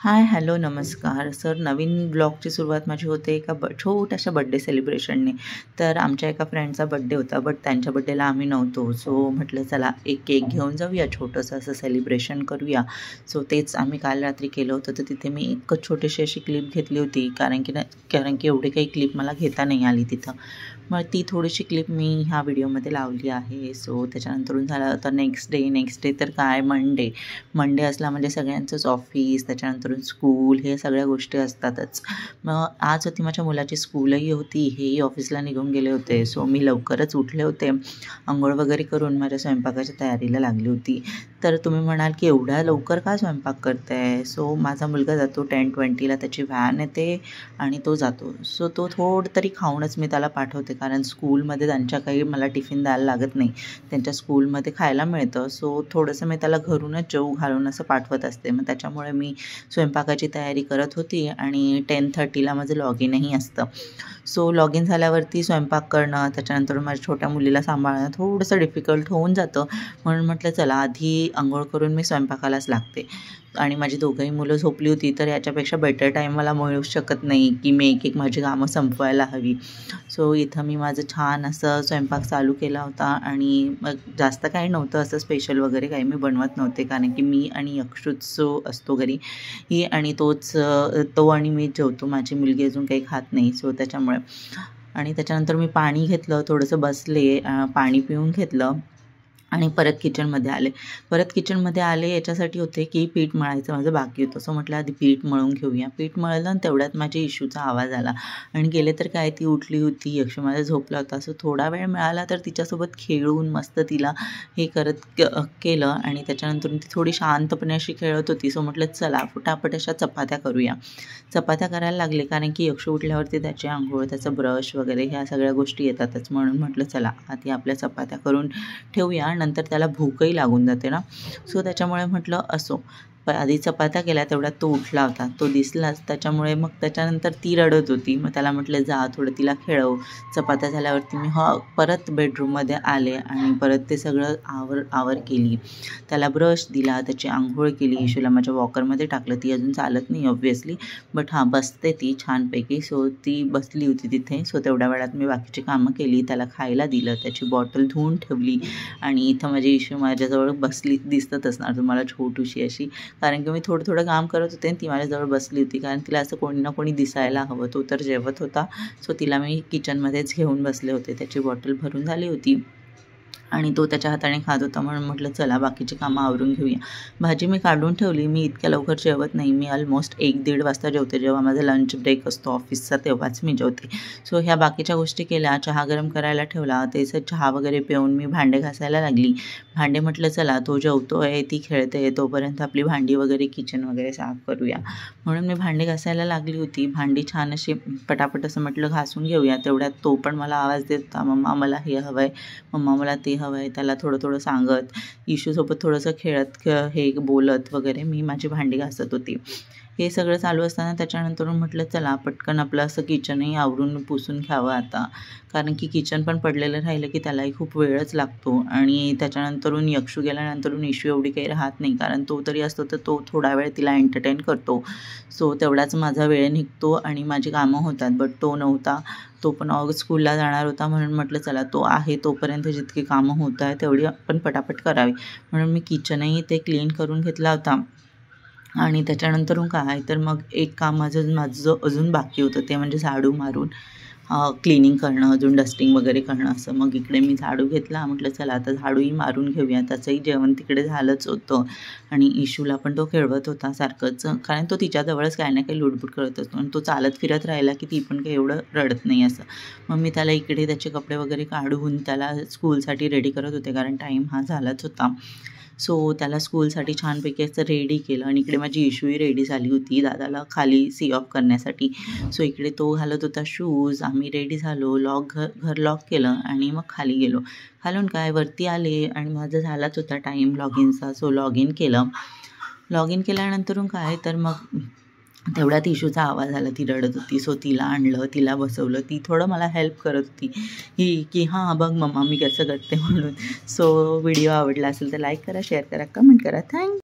हाय, hello, नमस्कार. Sir, नवीन ब्लॉगची सुरुवात माझी होते एका छोट्याशा बड्डे सेलिब्रेशनने. तर आमच्या एका फ्रेंडचा बड्डे होता, बट त्यांच्या बड्डेला आम्ही नव्हतो. सो म्हटलं चला एक केक घेऊन जाऊया, छोटंसं असं सेलिब्रेशन करूया. सो तेच आम्ही काल रात्री केलं होतं. तर तिथे मी एक छोटीशी अशी क्लिप घेतली होती, कारण की एवढी काही क्लिप मला घेता नाही आली तिथं. मग ती थोडीशी क्लिप मी ह्या व्हिडिओमध्ये लावली आहे. सो त्याच्यानंतरून झालं होता नेक्स्ट डे तर काय मंडे असला म्हणजे सगळ्यांचंच ऑफिस, त्याच्यानंतरून स्कूल, हे सगळ्या गोष्टी असतातच. मग आज होती माझ्या मुलाची स्कूलही होती, हेही ऑफिसला निघून गेले होते. सो मी लवकरच उठले होते, अंघोळ वगैरे करून माझ्या स्वयंपाकाच्या तयारीला लागली होती. तर तुम्ही म्हणाल की एवढ्या लवकर का स्वयंपाक करताय? सो माझा मुलगा जातो 10:20ला, त्याची व्हॅन येते आणि तो जातो. सो तो थोडं तरी खाऊनच मी त्याला पाठवते, कारण स्कूलमध्ये त्यांच्या काही मला टिफिन द्यायला लागत नाही, त्यांच्या स्कूलमध्ये खायला मिळतं. सो थोडंसं मी त्याला घरूनच जेवू घालून असं पाठवत असते. मग त्याच्यामुळे मी स्वयंपाकाची तयारी करत होती आणि 10:30ला माझं लॉग इनही असतं. सो लॉग इन झाल्यावरती स्वयंपाक करणं, त्याच्यानंतर माझ्या छोट्या मुलीला सांभाळणं थोडंसं डिफिकल्ट होऊन जातं. म्हणून म्हटलं चला आधी अंघोळ करून मी स्वयंपाकालाच लागते. आणि माझी दोघंही मुलं झोपली होती, तर याच्यापेक्षा बेटर टाईम मला मिळू शकत नाही की मी एक माझी कामं संपवायला हवी. सो इथं मी माझं छान असं स्वयंपाक चालू केला होता आणि मग जास्त काही नव्हतं असं स्पेशल वगैरे काही मी बनवत नव्हते, कारण की मी आणि यक्षूच असतो घरी, ही आणि तो आणि मी जेवतो, माझी मुलगी अजून काही खात नाही. सो त्याच्यामुळे आणि त्याच्यानंतर मी पाणी घेतलं, थोडंसं बसले, पाणी पिऊन घेतलं आणि परत किचनमध्ये आले याच्यासाठी होते की पीठ मळायचं माझं बाकी होतं. सो म्हटलं आधी पीठ मळून घेऊया. पीठ मळलं आणि तेवढ्यात माझ्या इशूचा आवाज आला आणि गेले तर काय, ती उठली होती, यक्षू माझा झोपला होता. सो थोडा वेळ मिळाला तर तिच्यासोबत खेळून मस्त तिला हे करत केलं आणि त्याच्यानंतर ती थोडी शांतपणे अशी खेळत होती. सो म्हटलं चला फटाफट अशा चपात्या करूया. चपात्या करायला लागले, कारण की यक्षू उठल्यावरती त्याची अंघोळ, त्याचं ब्रश वगैरे ह्या सगळ्या गोष्टी येतातच. म्हणून म्हटलं चला आधी आपल्या चपात्या करून ठेवूया, नंतर त्याला भूकही लागून जाते ना. सो त्याच्यामुळे म्हटलं असो, आधी चपात्या केल्या, तेवढ्यात तो उठला होता, तो दिसलाच. त्याच्यामुळे मग त्याच्यानंतर ती रडत होती. मग त्याला म्हटलं जा थोडं तिला खेळव. चपात्या झाल्यावरती मी परत बेडरूममध्ये आले आणि परत ते सगळं आवर केली. त्याला ब्रश दिला, त्याची आंघोळ केली, इशूला माझ्या वॉकरमध्ये टाकलं. ती अजून चालत नाही ऑब्व्हियसली, बट बसते ती छानपैकी. सो ती बसली होती तिथे. सो तेवढ्या वेळात मी बाकीची कामं केली, त्याला खायला दिलं, त्याची बॉटल धुवून ठेवली आणि इथं माझी इशू माझ्याजवळ बसली, दिसतच असणार तुम्हाला छोटूशी अशी, कारण की मी थोडं काम करत होते आणि ती माझ्याजवळ बसली होती, कारण तिला असं कोणी ना कोणी दिसायला हवं. तो तर जेवत होता. सो तिला मी किचनमध्येच घेऊन बसले होते. त्याची बॉटल भरून झाली होती आणि तो त्याच्या हाताने खात होता. म्हणून म्हटलं चला बाकीची कामं आवरून घेऊया. भाजी मी काढून ठेवली. मी इतक्या लवकर जेवत नाही. मी ऑलमोस्ट 1-1:30 वाजता जेवते. जेव्हा माझा लंच ब्रेक असतो ऑफिसचा तेव्हाच मी जेवते. सो ह्या बाकीच्या गोष्टी केल्या. चहा गरम करायला ठेवला. त्याचं चहा वगैरे पिऊन मी भांडे घासायला लागली. भांडे म्हटलं चला तो जेवतो आहे, ती खेळते, तोपर्यंत आपली भांडी वगैरे किचन वगैरे साफ करूया. म्हणून मी भांडे घासायला लागली होती. भांडी छान अशी पटापट असं म्हटलं घासून घेऊया. तेवढ्यात तो पण मला आवाज देत होता, मम्मा मला हे हवं आहे, मम्मा मला ते हवं आहे. त्याला थोडं सांगत, इशूसोबत थोडंसं खेळत हे बोलत वगैरे मी माझी भांडी घासत होती. हे सगळं चालू असताना त्याच्यानंतरून म्हटलं चला पटकन आपलं असं किचनही आवरून पुसून घ्यावं आता, कारण की किचन पण पडलेलं राहिलं की त्यालाही खूप वेळच लागतो. आणि त्याच्यानंतरून यक्षू गेल्यानंतरून इशू एवढी काही राहत नाही, कारण तो तरी असतो तर तो थोडा वेळ तिला एंटरटेन करतो. सो तेवढाच माझा वेळ निघतो आणि माझी कामं होतात. बट तो नव्हता, तो पण स्कूलला जाणार होता. म्हणून म्हटलं चला तो आहे तोपर्यंत जितकी कामं होत आहे तेवढी आपण पटापट करावी. म्हणून मी किचनही ते क्लीन करून घेतला होता. आणि त्याच्यानंतरून काय तर मग एक काम माझं अजून बाकी होतं, ते म्हणजे झाडू मारून क्लिनिंग करणं, अजून डस्टिंग वगैरे करणं असं. मग इकडे मी झाडू घेतला. म्हटलं चला आता झाडूही मारून घेऊया. त्याचंही जेवण तिकडे झालंच होतं आणि इशूला पण तो खेळवत होता सारखंच, कारण तो तिच्याजवळच काही ना काही लुडबुड करत असतो आणि तो चालत फिरत राहिला की ती पण काही एवढं रडत नाही असं. मग मी त्याला इकडे त्याचे कपडे वगैरे काढून त्याला स्कूलसाठी रेडी करत होते, कारण टाईम हा झालाच होता. सो त्याला स्कूलसाठी छानपैकी असं रेडी केलं आणि इकडे माझी इशूही रेडी झाली होती दादाला खाली सी ऑफ करण्यासाठी. सो इकडे तो घालत होता शूज, आम्ही रेडी झालो, घर लॉक केलं आणि मग खाली गेलो. खालून काय वरती आले आणि माझं झालाच होता टाईम लॉग इनचा. सो लॉग इन केल्यानंतरून काय तर मग तेवढ्यात इशूचा आवाज आला, ती रडत होती. सो तिला आणलं, तिला बसवलं, ती थोडं मला हेल्प करत होती की हां बघ मम्मा मी कसं करते म्हणून. सो व्हिडिओ आवडला असेल तर लाईक करा, शेअर करा, कमेंट करा. थँक्यू.